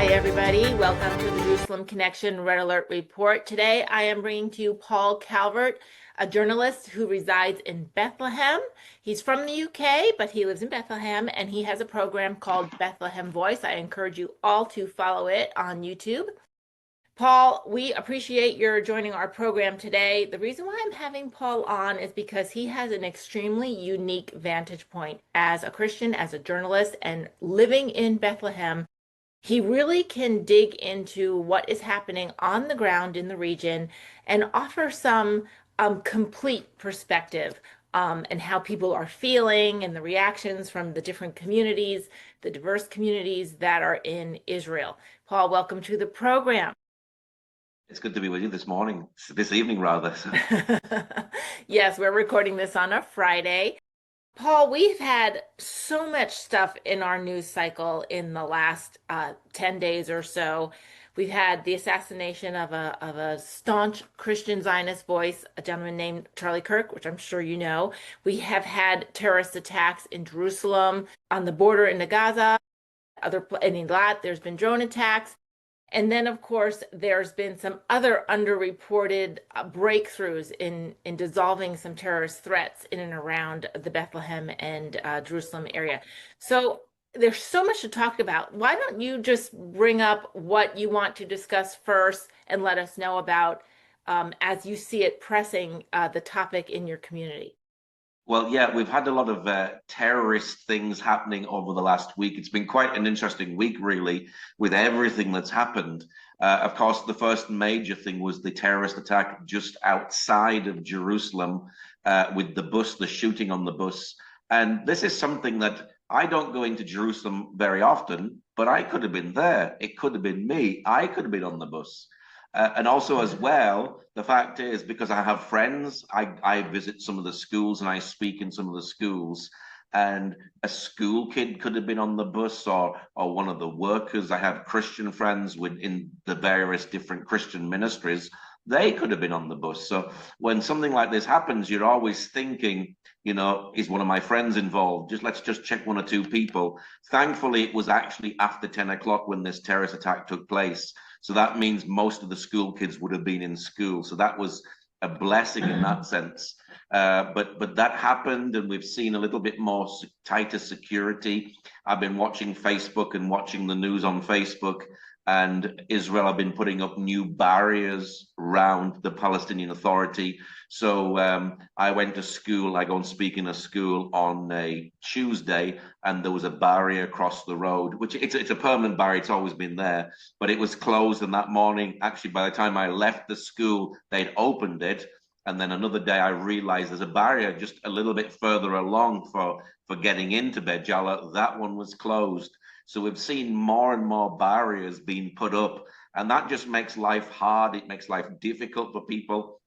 Hi, everybody. Welcome to the Jerusalem Connection Red Alert Report. Today, I am bringing to you Paul Calvert, a journalist who resides in Bethlehem. He's from the UK, but he lives in Bethlehem, and he has a program called Bethlehem Voice. I encourage you all to follow it on YouTube. Paul, we appreciate your joining our program today. The reason why I'm having Paul on is because he has an extremely unique vantage point as a Christian, as a journalist, and living in Bethlehem. He really can dig into what is happening on the ground in the region and offer some complete perspective and how people are feeling and the reactions from the different communities, the diverse communities that are in Israel. Paul, welcome to the program. It's good to be with you this evening rather. Yes, we're recording this on a Friday. Paul, we've had so much stuff in our news cycle in the last 10 days or so. We've had the assassination of a staunch Christian Zionist voice, a gentleman named Charlie Kirk, which I'm sure you know. We have had terrorist attacks in Jerusalem, on the border into Gaza, in Eilat, there's been drone attacks. And then, of course, there's been some other underreported breakthroughs in dissolving some terrorist threats in and around the Bethlehem and Jerusalem area. So there's so much to talk about. Why don't you just bring up what you want to discuss first and let us know about as you see it pressing the topic in your community? Well, yeah, we've had a lot of terrorist things happening over the last week. It's been quite an interesting week, really, with everything that's happened. Of course, the first major thing was the terrorist attack just outside of Jerusalem with the shooting on the bus. And this is something that I don't go into Jerusalem very often, but I could have been there. It could have been me. I could have been on the bus. And also, as well, the fact is, because I have friends, I visit some of the schools and I speak in some of the schools, and a school kid could have been on the bus, or one of the workers. I have Christian friends within the various different Christian ministries. They could have been on the bus. So when something like this happens, you're always thinking, is one of my friends involved? Let's just check one or two people. Thankfully, it was actually after 10 o'clock when this terrorist attack took place. So that means most of the school kids would have been in school. So that was a blessing in that sense. But that happened, and we've seen a little bit more tighter security. I've been watching Facebook and watching the news on Facebook, and Israel have been putting up new barriers around the Palestinian Authority. So I went to school. I go and speak in a school on a Tuesday, and there was a barrier across the road, which it's a permanent barrier. It's always been there, but it was closed. And that morning, actually, by the time I left the school, they'd opened it. And then another day, I realized there's a barrier just a little bit further along for getting into Beit Jala. That one was closed. So we've seen more and more barriers being put up, and that just makes life hard. It makes life difficult for people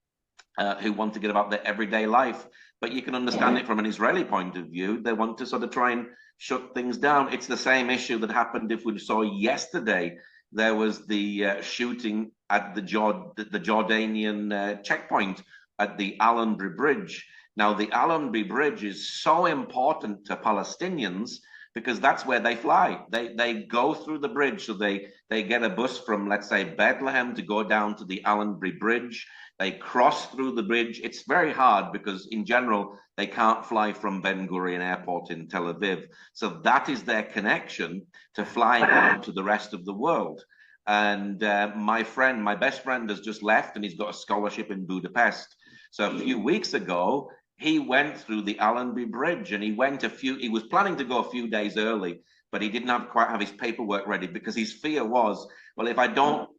who want to get about their everyday life. But you can understand it from an Israeli point of view. They want to sort of try and shut things down. It's the same issue that happened if we saw yesterday. There was the shooting at the Jordanian checkpoint at the Allenby Bridge. Now, the Allenby Bridge is so important to Palestinians because that's where they fly. They go through the bridge. So they get a bus from, let's say, Bethlehem to go down to the Allenby Bridge. They cross through the bridge. It's very hard because, in general, they can't fly from Ben Gurion Airport in Tel Aviv. So that is their connection to flying out to the rest of the world. And my best friend has just left, and he's got a scholarship in Budapest. So a few weeks ago, he went through the Allenby Bridge, and he was planning to go a few days early, but he didn't quite have his paperwork ready because his fear was, well, if I don't,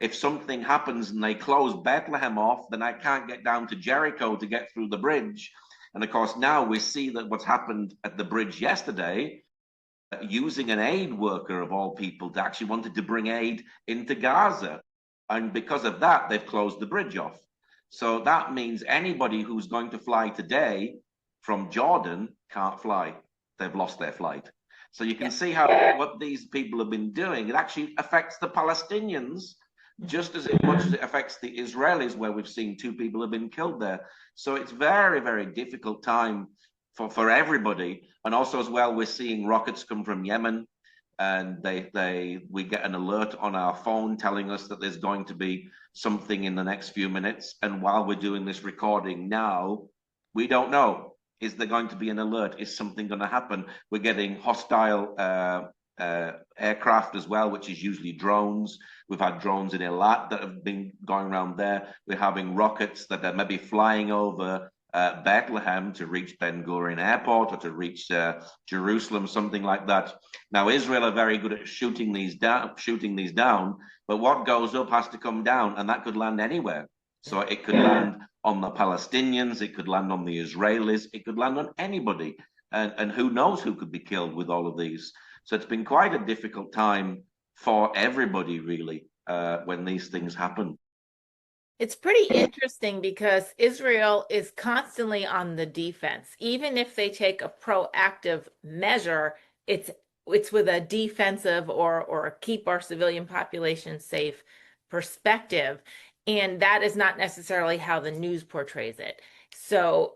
if something happens and they close Bethlehem off, then I can't get down to Jericho to get through the bridge. And of course, now we see that what's happened at the bridge yesterday, using an aid worker of all people to actually wanted to bring aid into Gaza. And because of that, they've closed the bridge off. So that means anybody who's going to fly today from Jordan can't fly. They've lost their flight. So you can see how what these people have been doing, it actually affects the Palestinians just as much as it affects the Israelis, where we've seen 2 people have been killed there. So it's very, very difficult time for everybody. And also as well, we're seeing rockets come from Yemen. and we get an alert on our phone telling us that there's going to be something in the next few minutes. And while we're doing this recording now, we don't know. Is there going to be an alert? Is something going to happen? We're getting hostile aircraft as well, which is usually drones. We've had drones in Eilat that have been going around there. We're having rockets that are maybe flying over Bethlehem to reach Ben Gurion Airport or to reach Jerusalem, something like that. Now, Israel are very good at shooting these down, but what goes up has to come down, and that could land anywhere. So it could land on the Palestinians, it could land on the Israelis, it could land on anybody, and who knows who could be killed with all of these. So it's been quite a difficult time for everybody, really, when these things happen. It's pretty interesting because Israel is constantly on the defense. Even if they take a proactive measure, it's with a defensive or keep our civilian population safe perspective. And that is not necessarily how the news portrays it. So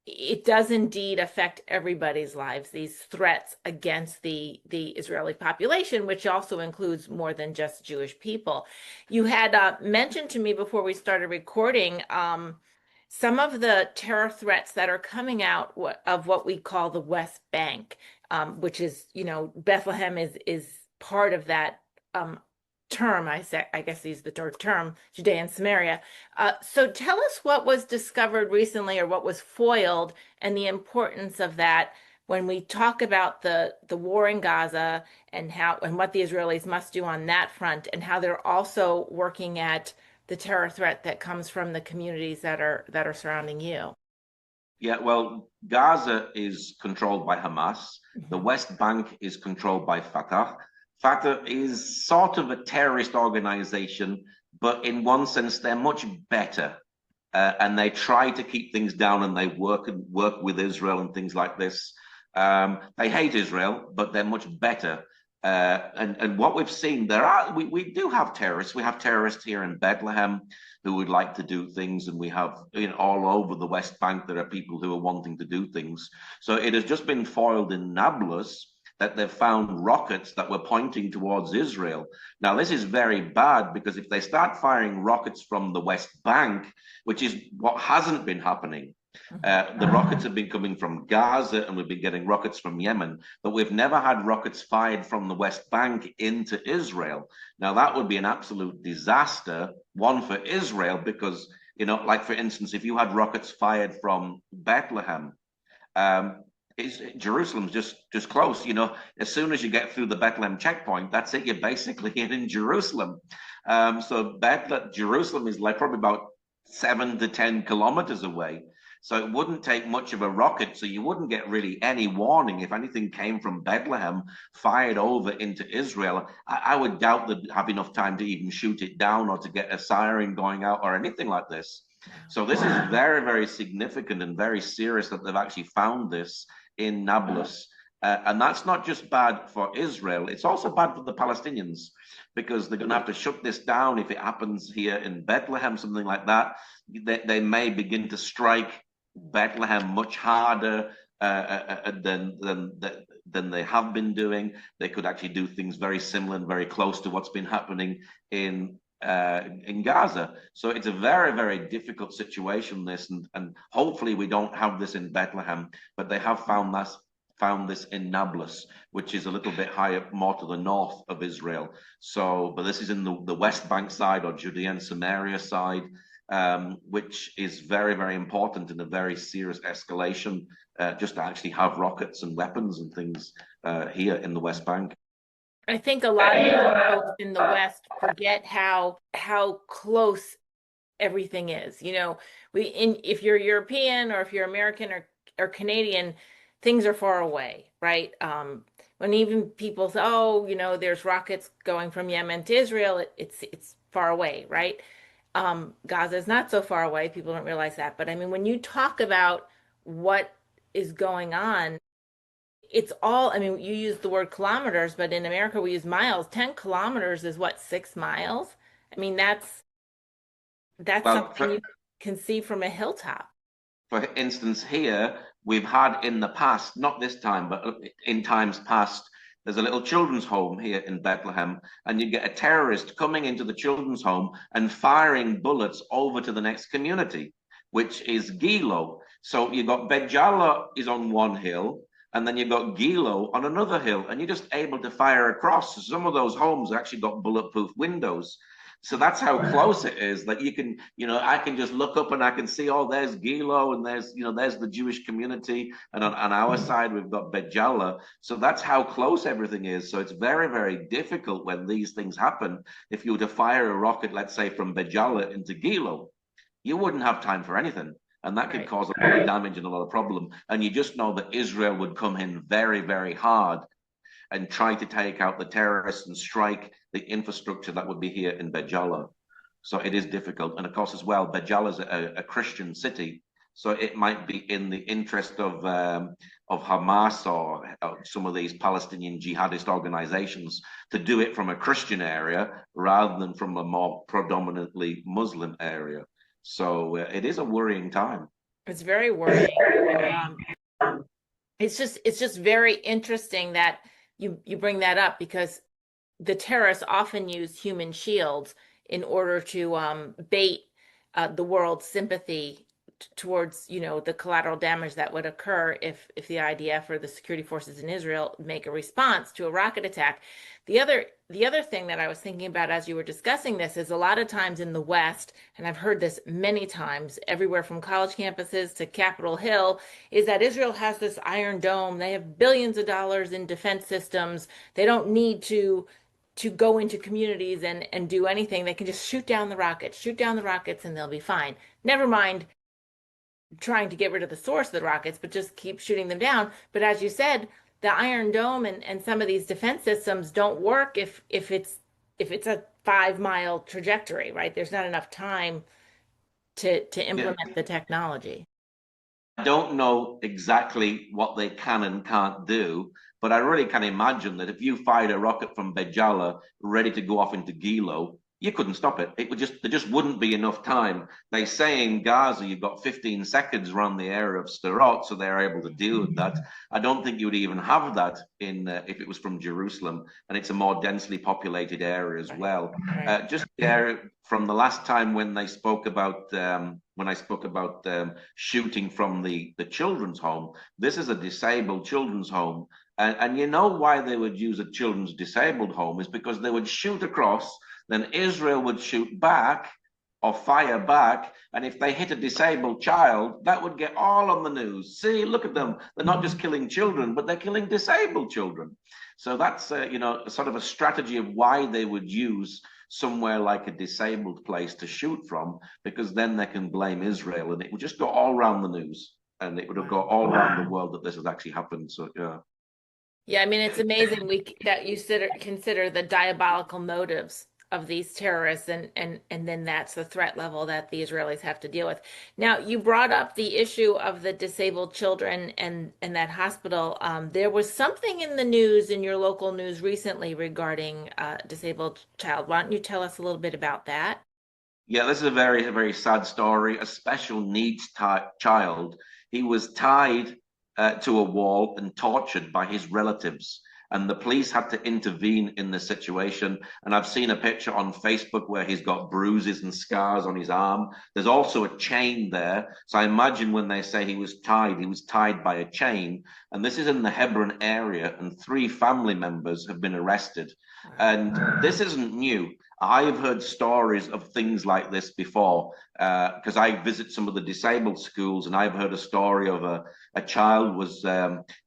it does indeed affect everybody's lives, these threats against the Israeli population, which also includes more than just Jewish people. You had mentioned to me before we started recording some of the terror threats that are coming out of what we call the West Bank, which is, Bethlehem is part of that term. I guess these the term, Judea and Samaria. So tell us what was discovered recently or what was foiled and the importance of that when we talk about the war in Gaza and what the Israelis must do on that front and how they're also working at the terror threat that comes from the communities that are surrounding you. Yeah, well, Gaza is controlled by Hamas. The West Bank is controlled by Fatah. Fatah is sort of a terrorist organization, but in one sense, they're much better. And they try to keep things down, and they work with Israel and things like this. They hate Israel, but they're much better. And what we've seen, we do have terrorists. We have terrorists here in Bethlehem who would like to do things, and we have all over the West Bank there are people who are wanting to do things. So it has just been foiled in Nablus that they've found rockets that were pointing towards Israel. Now, this is very bad because if they start firing rockets from the West Bank, which is what hasn't been happening, the rockets have been coming from Gaza and we've been getting rockets from Yemen, but we've never had rockets fired from the West Bank into Israel. Now, that would be an absolute disaster, one for Israel, because, like for instance, if you had rockets fired from Bethlehem, Jerusalem's just close. As soon as you get through the Bethlehem checkpoint, that's it. You're basically in Jerusalem. So Jerusalem is like probably about 7 to 10 kilometers away. So it wouldn't take much of a rocket. So you wouldn't get really any warning if anything came from Bethlehem fired over into Israel. I would doubt they'd have enough time to even shoot it down or to get a siren going out or anything like this. So this is very, very significant and very serious that they've actually found this in Nablus. And that's not just bad for Israel, it's also bad for the Palestinians because they're going to have to shut this down if it happens here in Bethlehem, something like that. They may begin to strike Bethlehem much harder than they have been doing. They could actually do things very similar and very close to what's been happening in Gaza. So it's a very, very difficult situation, this, and hopefully we don't have this in Bethlehem, but they have found this in Nablus, which is a little bit higher, more to the north of Israel. So, but this is in the West Bank side or Judea and Samaria side, which is very, very important in a very serious escalation, just to actually have rockets and weapons and things here in the West Bank. I think a lot of folks in the West forget how close everything is. If you're European or if you're American or Canadian, things are far away, right? When even people say, "Oh, there's rockets going from Yemen to Israel," it's far away, right? Gaza is not so far away. People don't realize that, but I mean, when you talk about what is going on. It's all, I mean, you use the word kilometers, but in America we use miles. 10 kilometers is what, 6 miles? I mean, that's something you can see from a hilltop. For instance, here, we've had in the past, not this time, but in times past, There's a little children's home here in Bethlehem, and you get a terrorist coming into the children's home and firing bullets over to the next community, which is Gilo. So you've got Bejala is on one hill, and then you've got Gilo on another hill, and you're just able to fire across. So some of those homes actually got bulletproof windows. So that's how close it is. Like you can, I can just look up and I can see, oh, there's Gilo and there's the Jewish community. And on our side, we've got Bejala. So that's how close everything is. So it's very, very difficult when these things happen. If you were to fire a rocket, let's say from Bejala into Gilo, you wouldn't have time for anything. And that could cause a lot of damage and a lot of problem. And you just know that Israel would come in very, very hard and try to take out the terrorists and strike the infrastructure that would be here in Bejala. So it is difficult. And of course, as well, Bejala is a Christian city. So it might be in the interest of Hamas or some of these Palestinian jihadist organizations to do it from a Christian area rather than from a more predominantly Muslim area. So it is a worrying time. It's very worrying. It's just very interesting that you bring that up, because the terrorists often use human shields in order to bait the world's sympathy towards the collateral damage that would occur if the IDF or the security forces in Israel make a response to a rocket attack. The other thing that I was thinking about as you were discussing this is a lot of times in the West, and I've heard this many times, everywhere from college campuses to Capitol Hill, is that Israel has this Iron Dome. They have billions of dollars in defense systems. They don't need to go into communities and do anything. They can just shoot down the rockets, and they'll be fine. Never mind trying to get rid of the source of the rockets, but just keep shooting them down. But as you said, the Iron Dome and some of these defense systems don't work if it's a 5-mile trajectory, right? There's not enough time to implement the technology. I don't know exactly what they can and can't do, but I really can imagine that if you fired a rocket from Bejala ready to go off into Gilo, you couldn't stop it. There just wouldn't be enough time. They say in Gaza you've got 15 seconds around the area of Sderot, so they're able to deal with that. I don't think you would even have that if it was from Jerusalem, and it's a more densely populated area as well. Just from the last time when they spoke about when I spoke about shooting from the children's home, this is a disabled children's home, and you know why they would use a children's disabled home is because they would shoot across. Then Israel would shoot back or fire back. And if they hit a disabled child, that would get all on the news. See, look at them. They're not just killing children, but they're killing disabled children. So that's, sort of a strategy of why they would use somewhere like a disabled place to shoot from, because then they can blame Israel and it would just go all around the news and it would go all around the world that this has actually happened. So, yeah. Yeah, I mean, it's amazing that you consider the diabolical motives of these terrorists, and then that's the threat level that the Israelis have to deal with. Now, you brought up the issue of the disabled children and that hospital. There was something in the news, in your local news recently, regarding a disabled child. Why don't you tell us a little bit about that? Yeah, this is a very, very sad story. A special needs child. He was tied to a wall and tortured by his relatives. And the police had to intervene in the situation. And I've seen a picture on Facebook where he's got bruises and scars on his arm. There's also a chain there. So I imagine when they say he was tied by a chain. And this is in the Hebron area, and 3 family members have been arrested. And this isn't new. I've heard stories of things like this before, because I visit some of the disabled schools, and I've heard a story of a child was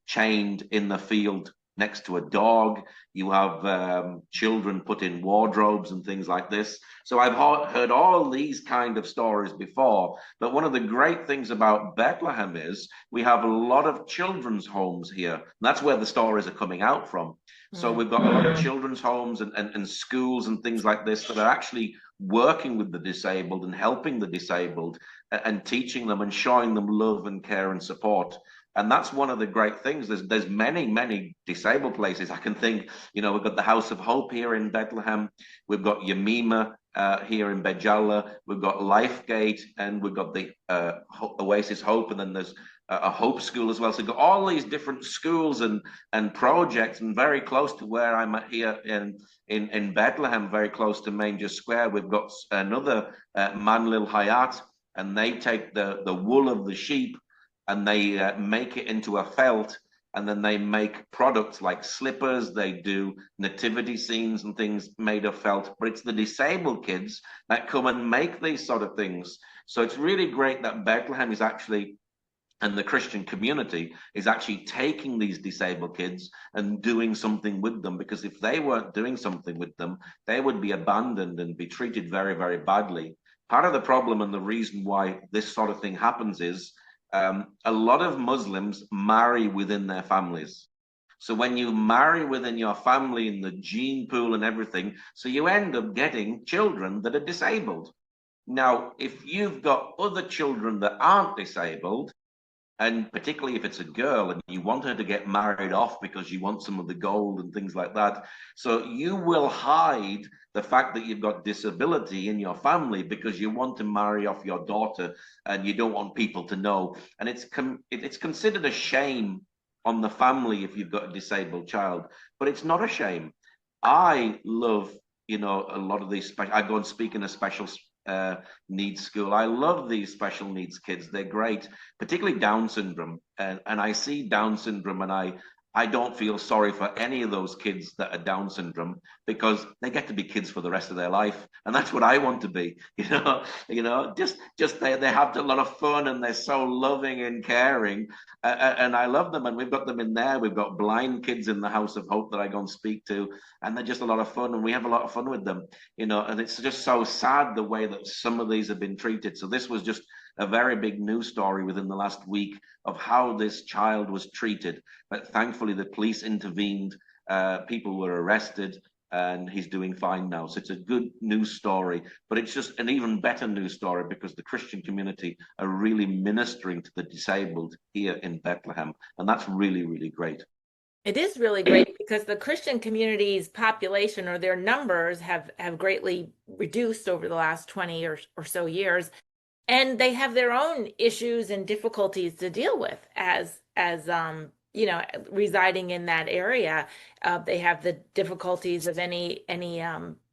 chained in the field next to a dog. You have children put in wardrobes and things like this. So I've heard all these kind of stories before. But one of the great things about Bethlehem is we have a lot of children's homes here. And that's where the stories are coming out from. So we've got a lot of children's homes and schools and things like this that are actually working with the disabled and helping the disabled and teaching them and showing them love and care and support. And that's one of the great things. There's many disabled places. I can think, we've got the House of Hope here in Bethlehem. We've got Yemima here in Bejala. We've got Lifegate, and we've got the Oasis Hope. And then there's a Hope School as well. So you've got all these different schools and projects, and very close to where I'm at here in Bethlehem, very close to Manger Square, we've got another Manlil Hayat, and they take the wool of the sheep and they make it into a felt, and then they make products like slippers. They do nativity scenes and things made of felt, but it's the disabled kids that come and make these sort of things. So it's really great that Bethlehem is actually, and the Christian community is actually taking these disabled kids and doing something with them, because if they weren't doing something with them, they would be abandoned and be treated very, very badly. Part of the problem and the reason why this sort of thing happens is a lot of Muslims marry within their families. So when you marry within your family in the gene pool and everything, so you end up getting children that are disabled. Now, if you've got other children that aren't disabled, and particularly if it's a girl and you want her to get married off because you want some of the gold and things like that, so you will hide the fact that you've got disability in your family because you want to marry off your daughter and you don't want people to know. And it's considered a shame on the family if you've got a disabled child, but it's not a shame. I love, a lot of these I go and speak in a special needs school. I love these special needs kids. They're great, particularly Down syndrome. And I see Down syndrome, and I don't feel sorry for any of those kids that are Down syndrome, because they get to be kids for the rest of their life, and that's what I want to be. Just they have a lot of fun, and they're so loving and caring, and I love them. And we've got them in there. We've got blind kids in the House of Hope that I go and speak to, and they're just a lot of fun, and we have a lot of fun with them. And it's just so sad the way that some of these have been treated. So this was just a very big news story within the last week of how this child was treated. But thankfully, the police intervened, people were arrested, and he's doing fine now. So it's a good news story, but it's just an even better news story because the Christian community are really ministering to the disabled here in Bethlehem. And that's really, really great. It is really great because the Christian community's population, or their numbers, have greatly reduced over the last 20 or so years. And they have their own issues and difficulties to deal with as residing in that area. They have the difficulties of any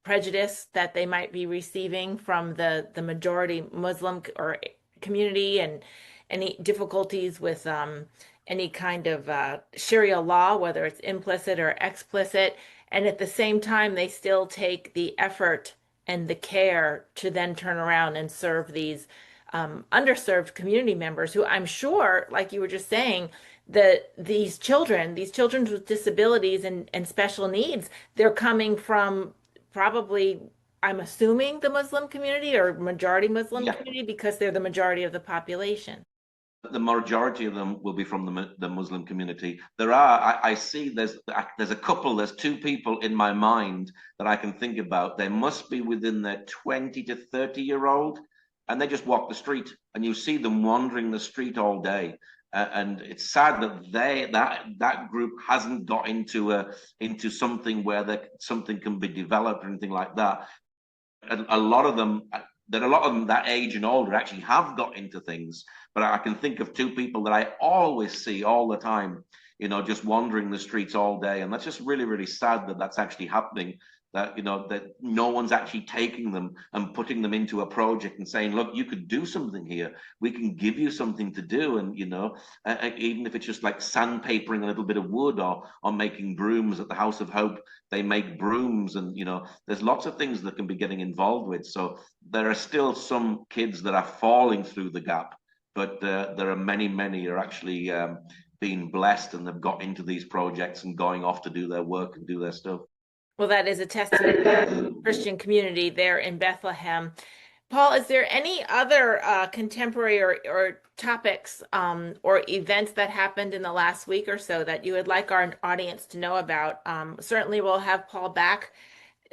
prejudice that they might be receiving from the majority Muslim or community, and any difficulties with any kind of Sharia law, whether it's implicit or explicit. And at the same time, they still take the effort and the care to then turn around and serve these underserved community members, who I'm sure, like you were just saying, that these children with disabilities and special needs, they're coming from probably, I'm assuming, the Muslim community or majority Muslim Yeah. community, because they're the majority of the population. The majority of them will be from the Muslim community. I see there's there's two people in my mind that I can think about. They must be within their 20 to 30-year-old, and they just walk the street, and you see them wandering the street all day. And it's sad that that group hasn't got into something where something can be developed or anything like that. A lot of them that age and older actually have got into things, but I can think of two people that I always see all the time, just wandering the streets all day, and that's just really, really sad that that's actually happening. That that no one's actually taking them and putting them into a project and saying, look, you could do something here. We can give you something to do, and even if it's just like sandpapering a little bit of wood, or making brooms. At the House of Hope, they make brooms, and there's lots of things that can be getting involved with. So there are still some kids that are falling through the gap, but there are many who are actually being blessed, and they've got into these projects and going off to do their work and do their stuff. Well, that is a testament to the Christian community there in Bethlehem. Paul, is there any other contemporary or topics or events that happened in the last week or so that you would like our audience to know about? Certainly, we'll have Paul back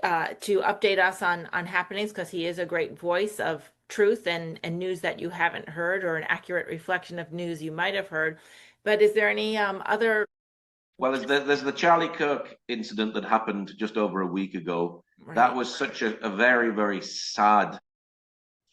to update us on happenings, because he is a great voice of truth and news that you haven't heard, or an accurate reflection of news you might have heard. But is there any other? Well, there's the Charlie Kirk incident that happened just over a week ago. Right. That was such a very, very sad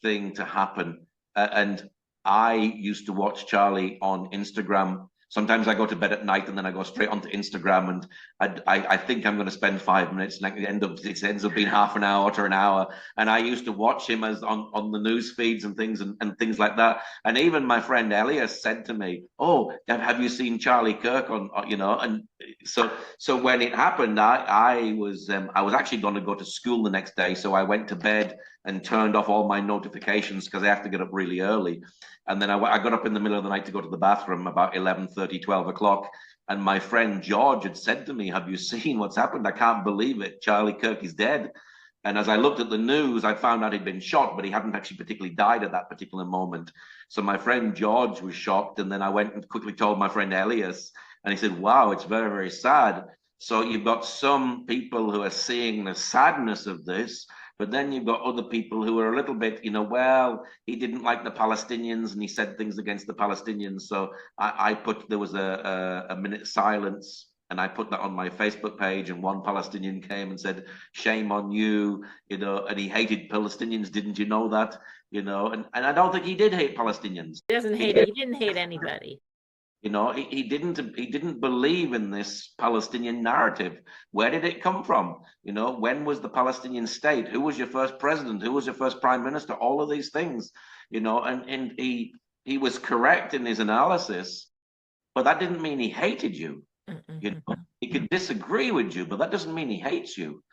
thing to happen. And I used to watch Charlie on Instagram. Sometimes I go to bed at night and then I go straight onto Instagram, and I think I'm going to spend 5 minutes, and it ends up being half an hour to an hour. And I used to watch him as on the news feeds and things, and things like that. And even my friend Elias said to me, "Oh, have you seen Charlie Kirk on, you know?" And so when it happened, I was actually going to go to school the next day, so I went to bed and turned off all my notifications because I have to get up really early. And then I got up in the middle of the night to go to the bathroom about 11:30, 12 o'clock. And my friend George had said to me, "Have you seen what's happened? I can't believe it. Charlie Kirk is dead." And as I looked at the news, I found out he'd been shot, but he hadn't actually particularly died at that particular moment. So my friend George was shocked. And then I went and quickly told my friend Elias, and he said, "Wow, it's very, very sad." So you've got some people who are seeing the sadness of this, but then you've got other people who are a little bit, well, he didn't like the Palestinians and he said things against the Palestinians. So there was a minute silence, and I put that on my Facebook page, and one Palestinian came and said, "Shame on you," and he hated Palestinians. Didn't you know that? And I don't think he did hate Palestinians. He didn't hate anybody. He didn't believe in this Palestinian narrative. Where did it come from? When was the Palestinian state? Who was your first president? Who was your first prime minister? All of these things, and he was correct in his analysis, but that didn't mean he hated you. He could disagree with you, but that doesn't mean he hates you.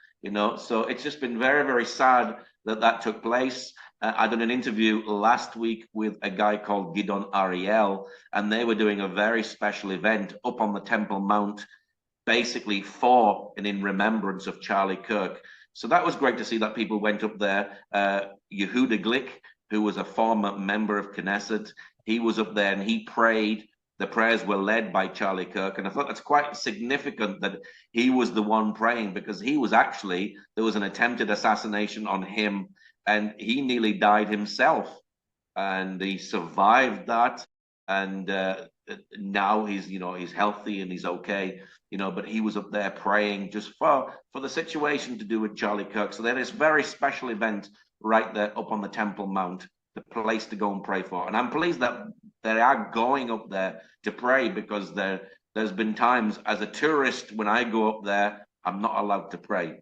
So it's just been very, very sad that took place. I did an interview last week with a guy called Gidon Ariel, and they were doing a very special event up on the Temple Mount, basically for and in remembrance of Charlie Kirk. So that was great to see that people went up there. Yehuda Glick, who was a former member of Knesset, he was up there and he prayed. The prayers were led by Charlie Kirk, and I thought that's quite significant that he was the one praying, because there was an attempted assassination on him, and he nearly died himself, and he survived that, and now he's healthy and he's okay, but he was up there praying just for the situation to do with Charlie Kirk. So there's this very special event right there up on the Temple Mount, the place to go and pray for. And I'm pleased that they are going up there to pray, because there's been times as a tourist when I go up there, I'm not allowed to pray.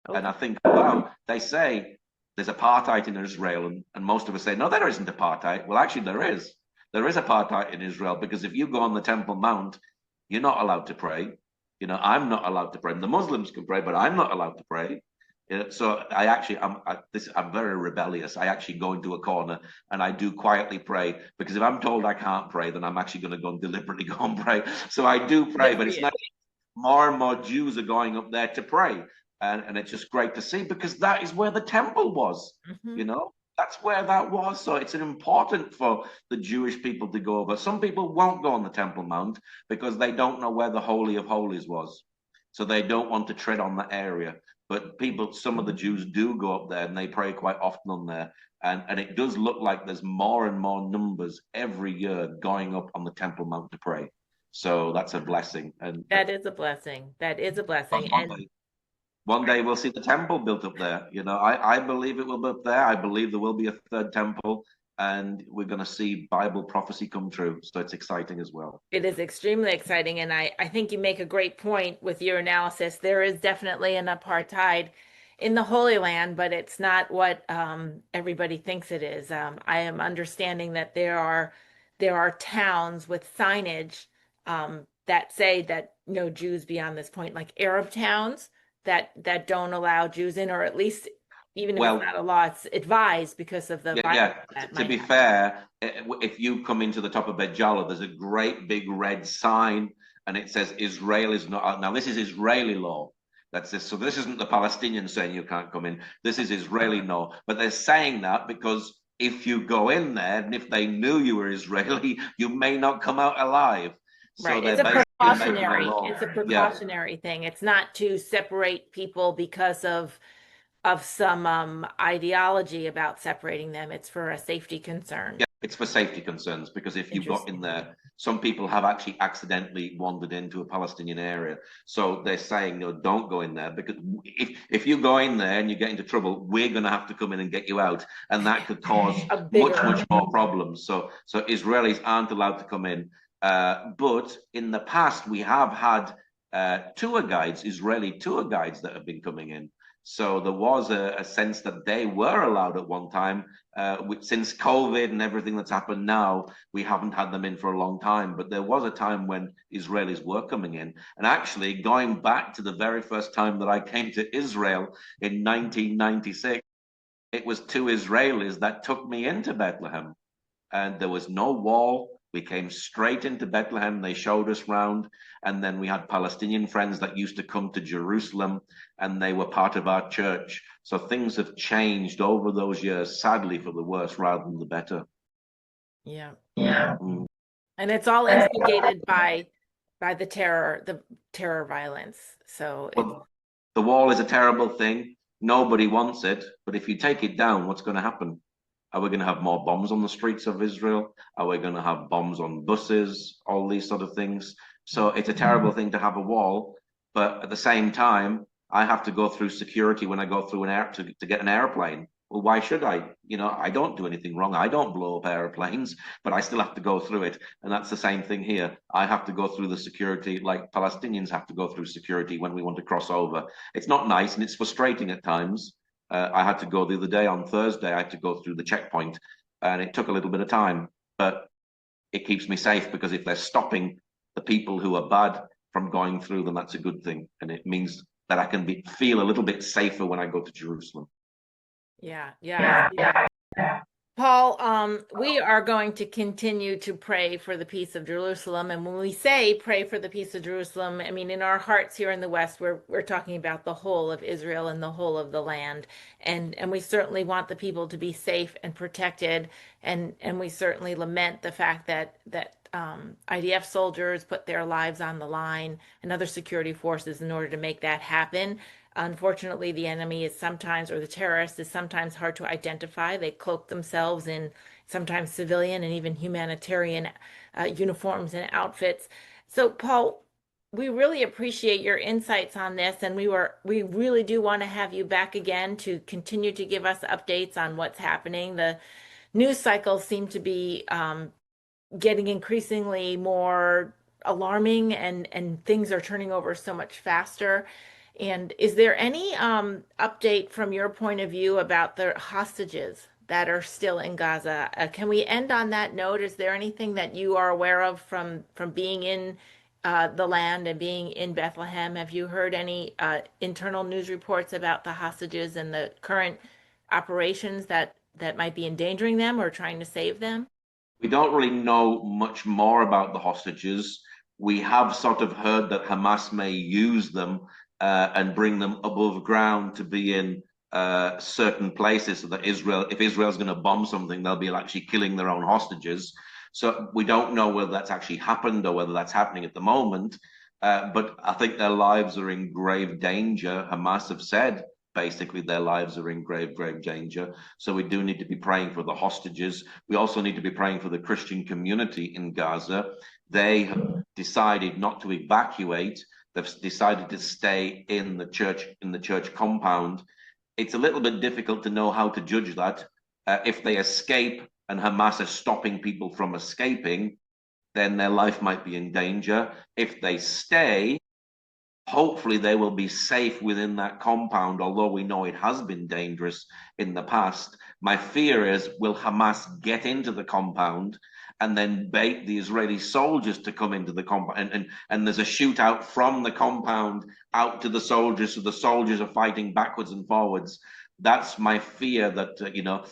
Okay. And I think, wow, they say there's apartheid in Israel, and most of us say, no, there isn't apartheid. Well, actually, there is. There is apartheid in Israel, because if you go on the Temple Mount, you're not allowed to pray. I'm not allowed to pray. The Muslims can pray, but I'm not allowed to pray. So I'm very rebellious. I actually go into a corner and I do quietly pray, because if I'm told I can't pray, then I'm actually going to go and deliberately go and pray. So I do pray, but it's not. More and more Jews are going up there to pray, and it's just great to see, because that is where the temple was. That's where that was. So it's important for the Jewish people to go over. Some people won't go on the Temple Mount because they don't know where the Holy of Holies was, so they don't want to tread on that area. But some of the Jews do go up there and they pray quite often on there. And it does look like there's more and more numbers every year going up on the Temple Mount to pray. So that's a blessing. And that is a blessing. That is a blessing. One day we'll see the temple built up there. I believe it will be up there. I believe there will be a third temple, and we're going to see Bible prophecy come true. So it's exciting as well. It is extremely exciting. And I think you make a great point with your analysis. There is definitely an apartheid in the Holy Land, but it's not what everybody thinks it is. I am understanding that there are towns with signage that say that no Jews beyond this point, like Arab towns that don't allow Jews in, or at least even if it's not a law, it's advised because of the violence. To be fair, if you come into the top of Beit Jala, there's a great big red sign, and it says Israel is not. Now this is Israeli law. That's this. So this isn't the Palestinians saying you can't come in. This is Israeli law. But they're saying that because if you go in there, and if they knew you were Israeli, you may not come out alive. Right. It's a precautionary thing. It's not to separate people because of some ideology about separating them. It's for a safety concern. Yeah, it's for safety concerns, because if you got in there, some people have actually accidentally wandered into a Palestinian area. So they're saying, no, don't go in there, because if you go in there and you get into trouble, we're going to have to come in and get you out, and that could cause A much, bigger. much more problems. So Israelis aren't allowed to come in. But in the past, we have had tour guides, Israeli tour guides that have been coming in. So there was a sense that they were allowed at one time. Since COVID and everything that's happened now, we haven't had them in for a long time. But there was a time when Israelis were coming in. And actually, going back to the very first time that I came to Israel in 1996, it was two Israelis that took me into Bethlehem, and there was no wall. We came straight into Bethlehem. They showed us round. And then we had Palestinian friends that used to come to Jerusalem, and they were part of our church. So things have changed over those years, sadly for the worse rather than the better. Yeah. Mm. And it's all instigated by the terror violence. So it's But the wall is a terrible thing. Nobody wants it. But if you take it down, what's going to happen? Are we going to have more bombs on the streets of Israel? Are we going to have bombs on buses? All these sort of things. So it's a terrible thing to have a wall, but at the same time, I have to go through security when I go through an air to get an airplane. Well, why should I? I don't do anything wrong. I don't blow up airplanes, but I still have to go through it. And that's the same thing here. I have to go through the security like Palestinians have to go through security when we want to cross over. It's not nice and it's frustrating at times. I had to go the other day on Thursday. I had to go through the checkpoint, and it took a little bit of time, but it keeps me safe, because if they're stopping the people who are bad from going through, then that's a good thing, and it means that I can feel a little bit safer when I go to Jerusalem. yeah, yeah. Paul, we are going to continue to pray for the peace of Jerusalem. And when we say pray for the peace of Jerusalem, I mean, in our hearts here in the West, we're talking about the whole of Israel and the whole of the land. And we certainly want the people to be safe and protected. And we certainly lament the fact that IDF soldiers put their lives on the line and other security forces in order to make that happen. Unfortunately, the enemy is sometimes, or the terrorist is sometimes hard to identify. They cloak themselves in sometimes civilian and even humanitarian uniforms and outfits. So, Paul, we really appreciate your insights on this, and we really do want to have you back again to continue to give us updates on what's happening. The news cycles seem to be getting increasingly more alarming, and things are turning over so much faster. And is there any update from your point of view about the hostages that are still in Gaza? Can we end on that note? Is there anything that you are aware of from being in the land and being in Bethlehem? Have you heard any internal news reports about the hostages and the current operations that might be endangering them or trying to save them? We don't really know much more about the hostages. We have sort of heard that Hamas may use them and bring them above ground to be in certain places, so that if Israel's going to bomb something, they'll be actually killing their own hostages. So we don't know whether that's actually happened or whether that's happening at the moment. But I think their lives are in grave danger. Hamas have said basically their lives are in grave, grave danger. So we do need to be praying for the hostages. We also need to be praying for the Christian community in Gaza. They have decided not to evacuate. They've decided to stay in the church compound. It's a little bit difficult to know how to judge that. If they escape and Hamas are stopping people from escaping, then their life might be in danger. If they stay, hopefully they will be safe within that compound, although we know it has been dangerous in the past. My fear is, will Hamas get into the compound and then bait the Israeli soldiers to come into the compound, and there's a shootout from the compound out to the soldiers, so the soldiers are fighting backwards and forwards. That's my fear, that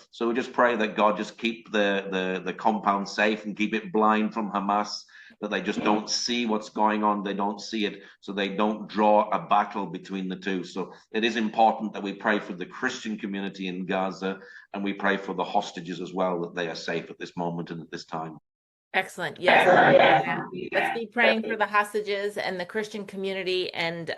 so we just pray that God just keep the compound safe and keep it blind from Hamas, that they just don't see what's going on. They don't see it, so they don't draw a battle between the two. So it is important that we pray for the Christian community in Gaza, and we pray for the hostages as well, that they are safe at this moment and at this time. Excellent. Yes. Let's be praying for the hostages and the Christian community. And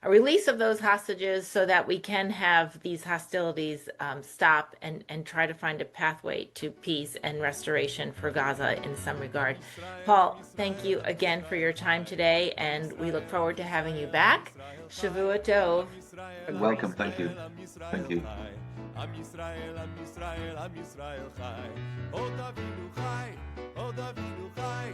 a release of those hostages so that we can have these hostilities stop and try to find a pathway to peace and restoration for Gaza in some regard. Paul, thank you again for your time today, and we look forward to having you back. Shavua Tov. You're welcome. Thank you. Thank you. עם ישראל, עם ישראל, עם ישראל חי. עוד אבינו חי, עוד אבינו חי.